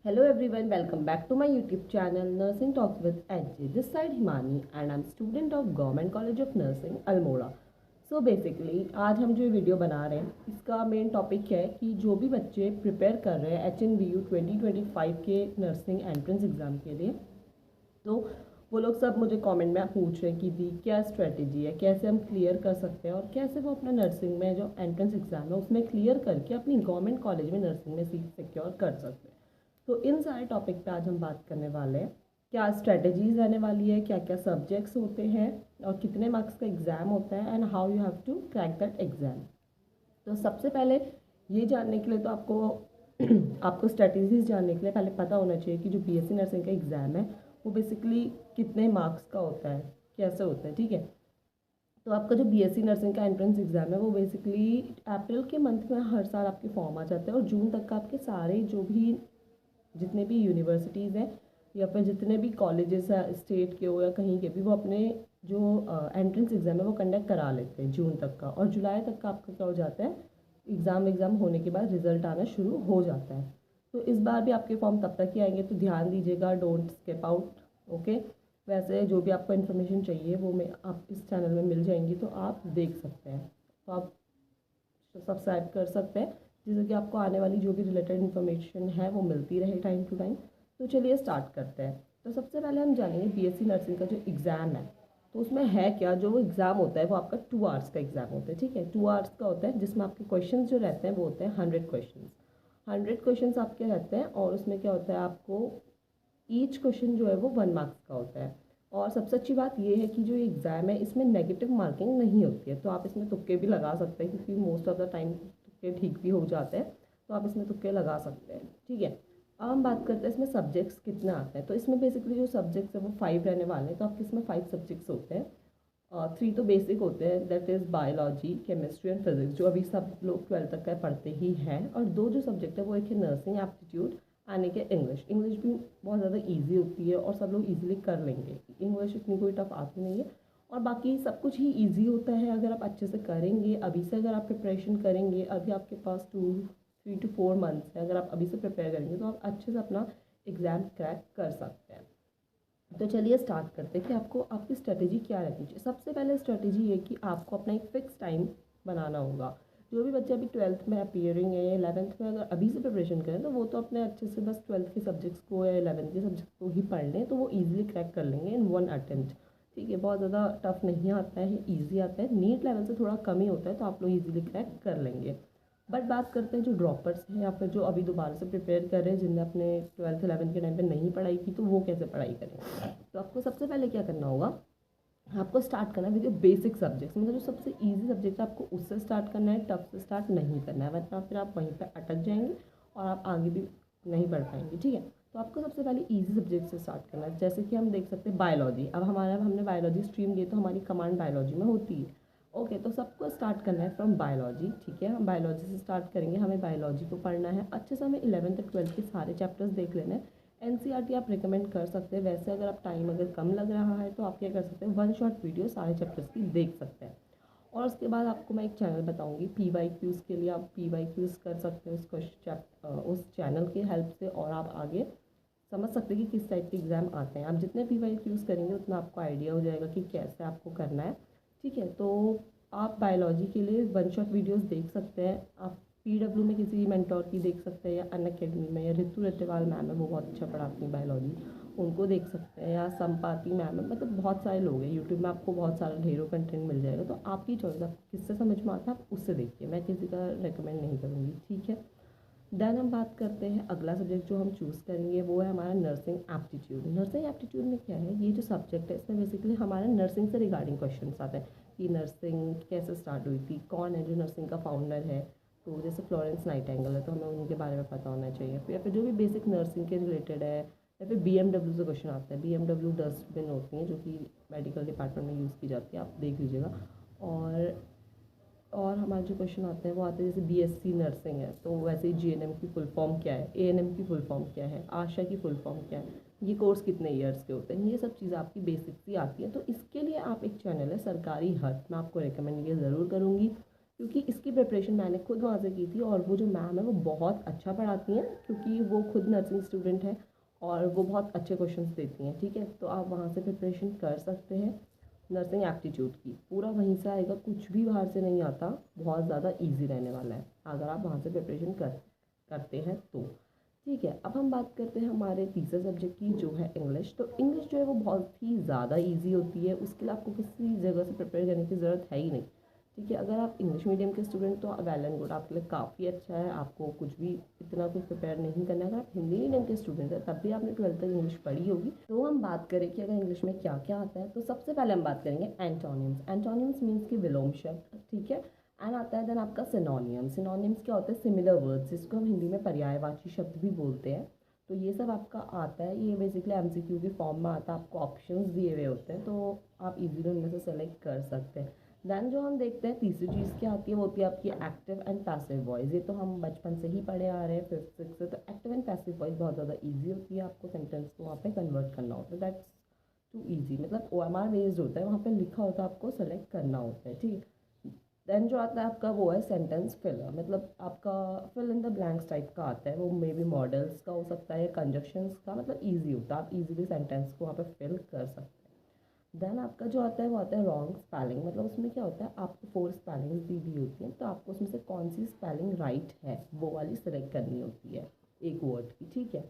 Hello everyone, welcome back to my YouTube channel Nursing Talks with NJ. This side Himani and I'm student of Government College of Nursing Almora. So basically आज हम जो video बना रहे हैं इसका main topic है कि जो भी बच्चे प्रिपेयर कर रहे हैं HNVU 2025 के नर्सिंग एंट्रेंस एग्ज़ाम के लिए, तो वो लोग सब मुझे कमेंट में पूछ रहे हैं कि दी क्या स्ट्रेटजी है, कैसे हम क्लियर कर सकते हैं और कैसे वो अपना नर्सिंग में जो एंट्रेंस एग्ज़ाम है उसमें क्लियर करके अपनी गवर्नमेंट कॉलेज में नर्सिंग में सीट सिक्योर कर सकते हैं। तो इन सारे टॉपिक पे आज हम बात करने वाले हैं। क्या स्ट्रेटजीज रहने वाली है, क्या क्या सब्जेक्ट्स होते हैं और कितने मार्क्स का एग्ज़ाम होता है and how you have to crack that exam. तो सबसे पहले ये जानने के लिए तो आपको स्ट्रेटजीज जानने के लिए पहले पता होना चाहिए कि जो बीएससी नर्सिंग का एग्ज़ाम है वो बेसिकली कितने मार्क्स का होता है, कैसे होता है। ठीक है, तो आपका जो बीएससी नर्सिंग का एंट्रेंस एग्ज़ाम है वो बेसिकली अप्रैल के मंथ में हर साल आपके फॉर्म आ जाते हैं और जून तक का आपके सारे जो भी जितने भी यूनिवर्सिटीज़ हैं या फिर जितने भी कॉलेजेस हैं स्टेट के हो या कहीं के भी, वो अपने जो एंट्रेंस एग्ज़ाम है वो कंडक्ट करा लेते हैं जून तक का, और जुलाई तक का आपका क्या हो जाता है, एग्ज़ाम होने के बाद रिज़ल्ट आना शुरू हो जाता है। तो इस बार भी आपके फॉर्म तब तक ही आएंगे, तो ध्यान दीजिएगा, डोंट स्किप आउट। ओके, वैसे जो भी आपको इन्फॉर्मेशन चाहिए वो मैं आप इस चैनल में मिल जाएंगी, तो आप देख सकते हैं, तो आप सब्सक्राइब कर सकते हैं जिससे कि आपको आने वाली जो भी रिलेटेड इन्फॉर्मेशन है वो मिलती रहे टाइम टू टाइम। तो चलिए स्टार्ट करते हैं। तो सबसे पहले हम जानेंगे बीएससी नर्सिंग का जो एग्ज़ाम है, तो उसमें है क्या। जो वो एग्ज़ाम होता है वो आपका 2 आवर्स का एग्ज़ाम होता है। ठीक है, 2 आवर्स का होता है जिसमें आपके क्वेश्चन जो रहते हैं वो होते हैं 100 क्वेश्चन आपके रहते हैं, और उसमें क्या होता है, आपको ईच क्वेश्चन जो है वो 1 मार्क्स का होता है। और सबसे अच्छी बात ये है कि जो ये एग्ज़ाम है इसमें नेगेटिव मार्किंग नहीं होती है, तो आप इसमें तुक्के भी लगा सकते हैं क्योंकि मोस्ट ऑफ द टाइम तुक्के ठीक भी हो जाते हैं, तो आप इसमें तुक्के लगा सकते हैं। ठीक है, अब हम बात करते हैं इसमें सब्जेक्ट्स कितने आते हैं। तो इसमें बेसिकली जो सब्जेक्ट्स है वो 5 रहने वाले हैं। तो आपके इसमें 5 सब्जेक्ट्स होते हैं। 3 तो बेसिक होते हैं, that is biology, chemistry and physics, जो अभी सब लोग 12th तक का पढ़ते ही हैं। और 2 जो सब्जेक्ट है वो एक है नर्सिंग एप्टीट्यूड आने के इंग्लिश भी बहुत ज़्यादा इजी होती है और सब लोग इजीली कर लेंगे, इंग्लिश इतनी कोई टफ आती नहीं है। और बाकी सब कुछ ही इजी होता है अगर आप अच्छे से करेंगे। अभी से अगर आप प्रिपरेशन करेंगे, अभी आपके पास 3 to 4 मंथ्स है, अगर आप अभी से प्रिपेयर करेंगे तो आप अच्छे से अपना एग्ज़ाम क्रैक कर सकते हैं। तो चलिए स्टार्ट करते हैं कि आपको आपकी स्ट्रेटेजी क्या रखनी चाहिए। सबसे पहले स्ट्रेटेजी ये कि आपको अपना एक फ़िक्स टाइम बनाना होगा। जो भी बच्चे अभी 12th में अपीयरिंग है या 11th में अगर अभी से प्रिपरेशन करें तो वो तो अपने अच्छे से बस 12th के सब्जेक्ट्स को या 11th के सब्जेक्ट्स को ही पढ़ लें, तो वो ईजिली क्रैक कर लेंगे इन 1 अटेम्प्ट। ठीक है, बहुत ज़्यादा टफ नहीं आता है, ईजी आता है, नीट लेवल से थोड़ा कम ही होता है, तो आप लोग ईजिली क्रैक कर लेंगे। बट बात करते हैं जो ड्रॉपर्स हैं या फिर जो अभी दोबारा से प्रिपेयर कर रहे हैं, जिनने अपने 12th 11th के टाइम पे नहीं पढ़ाई की, तो वो कैसे पढ़ाई करें। तो आपको सबसे पहले क्या करना होगा, आपको स्टार्ट करना है विद बेसिक सब्जेक्ट्स, मतलब जो सबसे इजी सब्जेक्ट है आपको उससे स्टार्ट करना है, टफ से स्टार्ट नहीं करना है, वरना फिर आप वहीं पर अटक जाएंगे और आप आगे भी नहीं बढ़ पाएंगे। ठीक है, तो आपको सबसे पहले इजी सब्जेक्ट से स्टार्ट करना है। जैसे कि हम देख सकते हैं बायोलॉजी, अब हमने बायोलॉजी स्ट्रीम ली तो हमारी कमांड बायोलॉजी में होती है। ओके, तो सबको स्टार्ट करना है फ्रॉम बायोलॉजी। ठीक है, हम बायोलॉजी से स्टार्ट करेंगे, हमें बायोलॉजी को पढ़ना है अच्छे से, हमें 11th और 12th के सारे चैप्टर्स देख लेना है। एनसीईआरटी आप रिकमेंड कर सकते हैं। वैसे अगर आप टाइम अगर कम लग रहा है तो आप क्या कर सकते हैं, 1 शॉट वीडियो सारे चैप्टर्स की देख सकते हैं। और उसके बाद आपको मैं एक चैनल बताऊंगी PYQs के लिए, आप PYQs कर सकते हैं उस चैनल की हेल्प से, और आप आगे समझ सकते हैं कि किस टाइप के एग्ज़ाम आते हैं। आप जितने PYQs करेंगे उतना आपको आइडिया हो जाएगा कि कैसे आपको करना है। ठीक है, तो आप बायोलॉजी के लिए 1 शॉट वीडियोस देख सकते हैं। आप PW में किसी मेंटोर की देख सकते हैं, या अनअकैडमी में या ऋतु रटेवाल मैम है, वो बहुत अच्छा पढ़ाती हैं बायोलॉजी, उनको देख सकते हैं, या संपाति मैम है, मतलब बहुत सारे लोग हैं। यूट्यूब में आपको बहुत सारा ढेरों कंटेंट मिल जाएगा, तो आपकी चॉइस, आपको किससे समझ में आता है आप उससे देखिए, मैं किसी का रिकमेंड नहीं करूँगी। ठीक है, देन हम बात करते हैं अगला सब्जेक्ट जो हम चूज़ करेंगे, वो है हमारा नर्सिंग एप्टीट्यूड। नर्सिंग एप्टीट्यूड में क्या है, ये जो सब्जेक्ट है इसमें बेसिकली हमारे नर्सिंग से रिगार्डिंग क्वेश्चन आते हैं कि नर्सिंग कैसे स्टार्ट हुई थी, कौन है जो नर्सिंग का फाउंडर है। तो जैसे फ्लोरेंस नाइटिंगेल है तो हमें उनके बारे में पता होना चाहिए, या फिर जो भी बेसिक नर्सिंग के रिलेटेड है। या फिर BMW से क्वेश्चन आता है, BMW डस्टबिन होती हैं जो कि मेडिकल डिपार्टमेंट में यूज़ की जाती है, आप देख लीजिएगा। और हमारे जो क्वेश्चन आते हैं वो आते हैं जैसे BSc नर्सिंग है तो वैसे ही GNM की फुल फॉर्म क्या है, ANM की फुल फॉर्म क्या है, आशा की फुल फॉर्म क्या है, ये कोर्स कितने ईयर्स के होते हैं, ये सब चीज़ें आपकी बेसिक सी आती हैं। तो इसके लिए आप एक चैनल है सरकारी हद, मैं आपको रिकमेंड ये ज़रूर करूँगी क्योंकि इसकी प्रिपरेशन मैंने खुद वहाँ से की थी और वो जो मैम है वो बहुत अच्छा पढ़ाती हैं, क्योंकि वो खुद नर्सिंग स्टूडेंट है और वो बहुत अच्छे क्वेश्चंस देती हैं। ठीक है, तो आप वहाँ से प्रिपरेशन कर सकते हैं नर्सिंग एप्टीट्यूड की, पूरा वहीं से आएगा, कुछ भी बाहर से नहीं आता, बहुत ज़्यादा ईजी रहने वाला है अगर आप वहाँ से प्रिपरेशन करते हैं तो। ठीक है, अब हम बात करते हैं हमारे तीसरे सब्जेक्ट की, जो है इंग्लिश। तो इंग्लिश जो है वो बहुत ही ज़्यादा इजी होती है, उसके लिए आपको किसी जगह से प्रिपेयर करने की ज़रूरत है ही नहीं। ठीक है, अगर आप इंग्लिश मीडियम के स्टूडेंट तो वेल एंड गुड, आपके लिए काफ़ी अच्छा है, आपको कुछ भी इतना कुछ प्रिपेयर नहीं करना है। अगर आप हिंदी मीडियम के स्टूडेंट हैं तब भी आपने 12th तक इंग्लिश पढ़ी होगी। तो हम बात करें कि अगर इंग्लिश में क्या क्या आता है, तो सबसे पहले हम बात करेंगे एंटोनिम्स। एंटोनिम्स मीन्स की विलोम शब्द। ठीक है, एंड आता है देन आपका सिनोनियम्स। सिनोनियम्स क्या होते हैं? सिमिलर वर्ड्स, जिसको हम हिंदी में पर्यायवाची शब्द भी बोलते हैं। तो ये सब आपका आता है, ये बेसिकली एमसीक्यू के फॉर्म में आता है, आपको ऑप्शंस दिए हुए होते हैं, तो आप इजीली उनमें से सेलेक्ट कर सकते हैं। देन जो हम देखते हैं तीसरी चीज़ क्या आती है, वो होती है आपकी एक्टिव एंड पैसिव वॉइस। ये तो हम बचपन से ही पढ़े आ रहे हैं, 5th 6th से। तो एक्टिव एंड पैसिव वॉइस बहुत ज़्यादा ईजी होती है, आपको सेंटेंस को वहाँ पे कन्वर्ट करना होता है। दैट्स टू ईजी, मतलब OMR बेस्ड होता है, वहाँ पे लिखा होता है, आपको सेलेक्ट करना होता है। ठीक है, देन जो आता है आपका वो है सेंटेंस फिलर, मतलब आपका fill in the blanks type का आता है, वो मे बी मॉडल्स का हो सकता है, कंजक्शंस का, मतलब ईजी होता है, आप इजीली सेंटेंस को वहाँ पे फिल कर सकते हैं। देन आपका जो आता है वो आता है रॉन्ग स्पेलिंग, मतलब उसमें क्या होता है, आपको 4 स्पेलिंग्स दी हुई होती हैं, तो आपको उसमें से कौन सी स्पेलिंग राइट है वो वाली सेलेक्ट करनी होती है एक वर्ड की। ठीक है,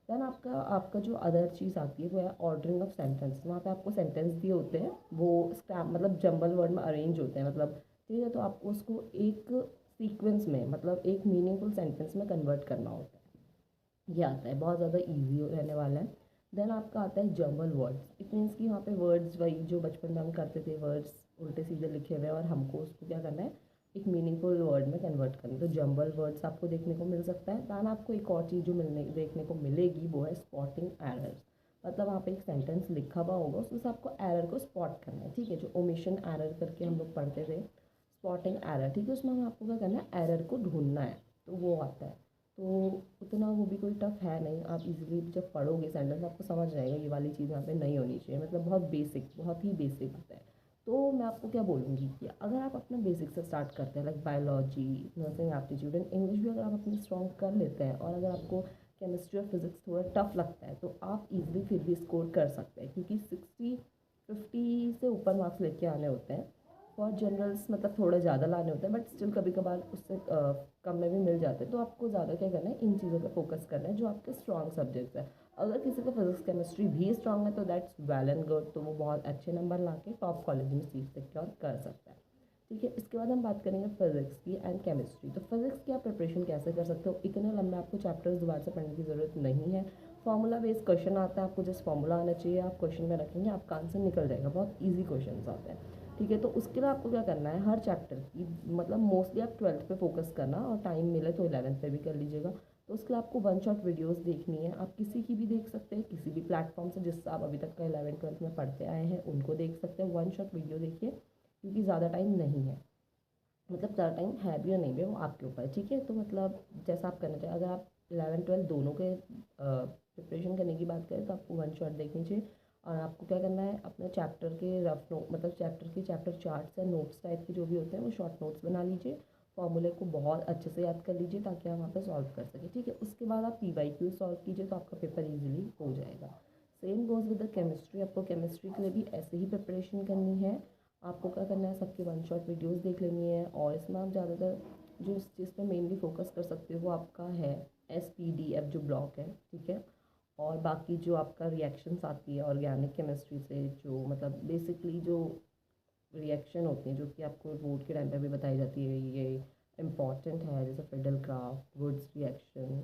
देन आपका आपका जो अदर चीज़ आती है वो है ऑर्डरिंग ऑफ सेंटेंस। वहाँ पे आपको सेंटेंस दिए होते हैं, वो स्टैम्प मतलब जंबल वर्ड में अरेंज होते हैं, मतलब ठीक है, तो आपको उसको एक सीक्वेंस में, मतलब एक मीनिंगफुल सेंटेंस में कन्वर्ट करना होता है। ये आता है, बहुत ज़्यादा ईजी रहने वाला है। देन आपका आता है जंबल वर्ड्स। इट मीन्स कि वहाँ पे वर्ड्स वही जो बचपन में हम करते थे, वर्ड्स उल्टे सीधे लिखे हुए, और हमको उसको क्या करना है, एक मीनिंगफुल वर्ड में कन्वर्ट करना है। तो जंबल वर्ड्स आपको देखने को मिल सकता है। दैन आपको एक और चीज़ जो देखने को मिलेगी वो है स्पॉटिंग एरर्स। मतलब वहाँ पे एक सेंटेंस लिखा हुआ होगा, उसमें से आपको एरर को स्पॉट करना है। ठीक है, जो ओमिशन एरर करके हम लोग पढ़ते थे, स्पॉटिंग एरर, ठीक है, उसमें हम आपको क्या करना है, एरर को ढूंढना है, तो वो आता है। तो उतना वो भी कोई टफ है नहीं, आप इजीली जब पढ़ोगे सेंटेंस आपको समझ जाएगा ये वाली चीज़ यहाँ पे नहीं होनी चाहिए, मतलब बहुत बेसिक, बहुत ही बेसिक होता है। तो मैं आपको क्या बोलूँगी कि अगर आप अपना बेसिक से स्टार्ट करते हैं, like biology, nursing aptitude and English भी अगर आप अपनी स्ट्रॉन्ग कर लेते हैं, और अगर आपको केमिस्ट्री और फिजिक्स थोड़ा टफ लगता है, तो आप इजीली फिर भी स्कोर कर सकते हैं, क्योंकि 50 से ऊपर मार्क्स लेके आने होते हैं। फॉर जनरल्स मतलब थोड़े ज़्यादा लाने होते हैं, बट स्टिल कभी कभार उससे कम में भी मिल जाते हैं। तो आपको ज़्यादा क्या करना है, इन चीज़ों पे फोकस करना है जो आपके स्ट्रॉन्ग सब्जेक्ट्स है। अगर किसी का फिजिक्स केमिस्ट्री भी स्ट्रॉन्ग है तो दैट्स वेल एंड गुड, तो वो बहुत अच्छे नंबर ला के टॉप कॉलेज में सीट सिक्योर कर सकता है। ठीक है, इसके बाद हम बात करेंगे फिजिक्स की एंड केमिस्ट्री। तो फिजिक्स की आप प्रिपरेशन कैसे कर सकते हो, इतने लंबे आपको चैप्टर्स दोबारा से पढ़ने की ज़रूरत नहीं है। फॉर्मूला बेस्ड क्वेश्चन आता है, आपको जस्ट फॉर्मूला आना चाहिए, आप क्वेश्चन में रखेंगे, आपका आंसर निकल जाएगा, बहुत ईजी क्वेश्चन आते हैं। ठीक है, तो उसके लिए आपको क्या करना है, हर चैप्टर की, मतलब मोस्टली आप 12th पे फोकस करना, और टाइम मिले तो 11th पे भी कर लीजिएगा। तो उसके लिए आपको वन शॉट वीडियोस देखनी है, आप किसी की भी देख सकते हैं, किसी भी प्लेटफॉर्म से जिससे आप अभी तक का 11th 12th में पढ़ते आए हैं उनको देख सकते हैं। वन शॉट वीडियो देखिए, क्योंकि ज़्यादा टाइम नहीं है, मतलब ज़्यादा टाइम है भी या नहीं भी वो आपके ऊपर है। ठीक है, तो मतलब जैसा आप करना चाहिए, अगर आप 11 12 दोनों के प्रिपरेशन करने की बात करें तो आपको वन शॉट देखनी चाहिए। और आपको क्या करना है, अपने चैप्टर के रफ नोट, मतलब चैप्टर चार्ट्स या नोट्स टाइप के जो भी होते हैं वो शॉर्ट नोट्स बना लीजिए, फॉर्मूले को बहुत अच्छे से याद कर लीजिए ताकि आप वहाँ पे सॉल्व कर सकें। ठीक है, उसके बाद आप PYQ सॉल्व कीजिए तो आपका पेपर ईजिली हो जाएगा। Same goes with the chemistry, आपको केमिस्ट्री के लिए भी ऐसे ही प्रिपरेशन करनी है। आपको क्या करना है, सबके वन शॉट वीडियोस देख लेनी है, और इसमें आप ज़्यादातर जो इस चीज़ पे मेनली फोकस कर सकते हो वो आपका है SPDF जो ब्लॉक है। ठीक है, और बाकी जो आपका रिएक्शंस आती है ऑर्गेनिक केमिस्ट्री से, जो मतलब बेसिकली जो रिएक्शन होती हैं जो कि आपको बोर्ड के टाइम पे भी बताई जाती है, ये इम्पॉर्टेंट है, जैसे फिडेलक्राफ्ट, वुड्स रिएक्शन,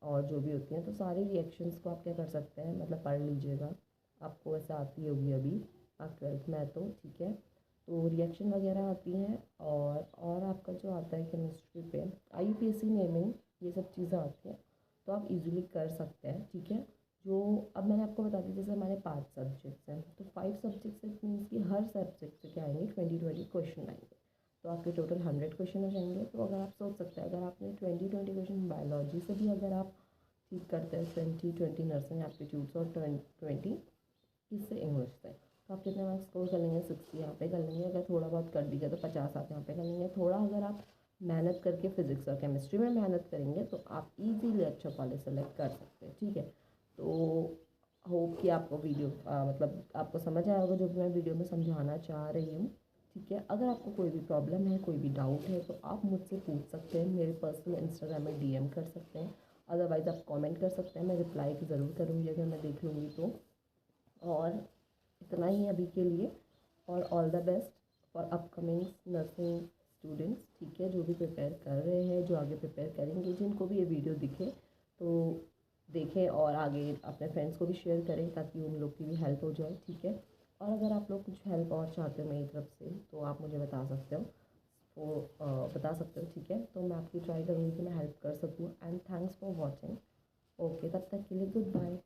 और जो भी होती हैं, तो सारे रिएक्शंस को आप क्या कर सकते हैं, मतलब पढ़ लीजिएगा, आपको वैसे आती होगी अभी, आप 12th में है तो। ठीक है, तो रिएक्शन वगैरह आती हैं, और आपका जो आता है केमिस्ट्री पे IUPAC नेमिंग, ये सब चीज़ें आती हैं, तो आप इजीली कर सकते हैं। ठीक है, जो अब मैंने आपको बता दी, जैसे हमारे 5 सब्जेक्ट्स हैं, तो 5 सब्जेक्ट्स इट मीन्स कि हर सब्जेक्ट से क्या आएंगे, 20 क्वेश्चन आएंगे, तो आपके टोटल 100 क्वेश्चन हो जाएंगे। तो अगर आप सोच सकते हैं, अगर आपने 20 क्वेश्चन बायोलॉजी से भी अगर आप ठीक करते हैं, 20 नर्सिंग एप्टीट्यूड्स और 20 किससे, इंग्लिश से, तो आप कितने मार्क्स स्कोर कर लेंगे, 60 यहाँ पे कर लेंगे। अगर थोड़ा बहुत कर दिया तो 50 आप यहाँ पे कर लेंगे। थोड़ा अगर आप मेहनत करके फिजिक्स और केमिस्ट्री में मेहनत करेंगे तो आप इजीली अच्छा कॉलेज सेलेक्ट कर सकते हैं, ठीक है। तो होप कि आपको वीडियो मतलब आपको समझ आया होगा जो भी मैं वीडियो में समझाना चाह रही हूँ, ठीक है। अगर आपको कोई भी प्रॉब्लम है, कोई भी डाउट है तो आप मुझसे पूछ सकते हैं, मेरे पर्सनल इंस्टाग्राम में डीएम कर सकते हैं, अदरवाइज़ आप कमेंट कर सकते हैं, मैं रिप्लाई ज़रूर करूँगी अगर मैं देख लूँगी तो। और इतना ही है अभी के लिए, और all the best for upcoming nursing students, ठीक है, जो भी प्रिपेयर कर रहे हैं, जो आगे प्रिपेयर करेंगे, जिनको भी ये वीडियो दिखे तो देखें और आगे अपने फ्रेंड्स को भी शेयर करें ताकि उन लोग की भी हेल्प हो जाए, ठीक है। और अगर आप लोग कुछ हेल्प और चाहते हो मेरी तरफ से तो आप मुझे बता सकते हो, तो बता सकते हो, ठीक है। तो मैं आपकी ट्राई करूँगी कि मैं हेल्प कर सकूँ। And thanks for watching. Okay, तब तक के लिए गुड बाय।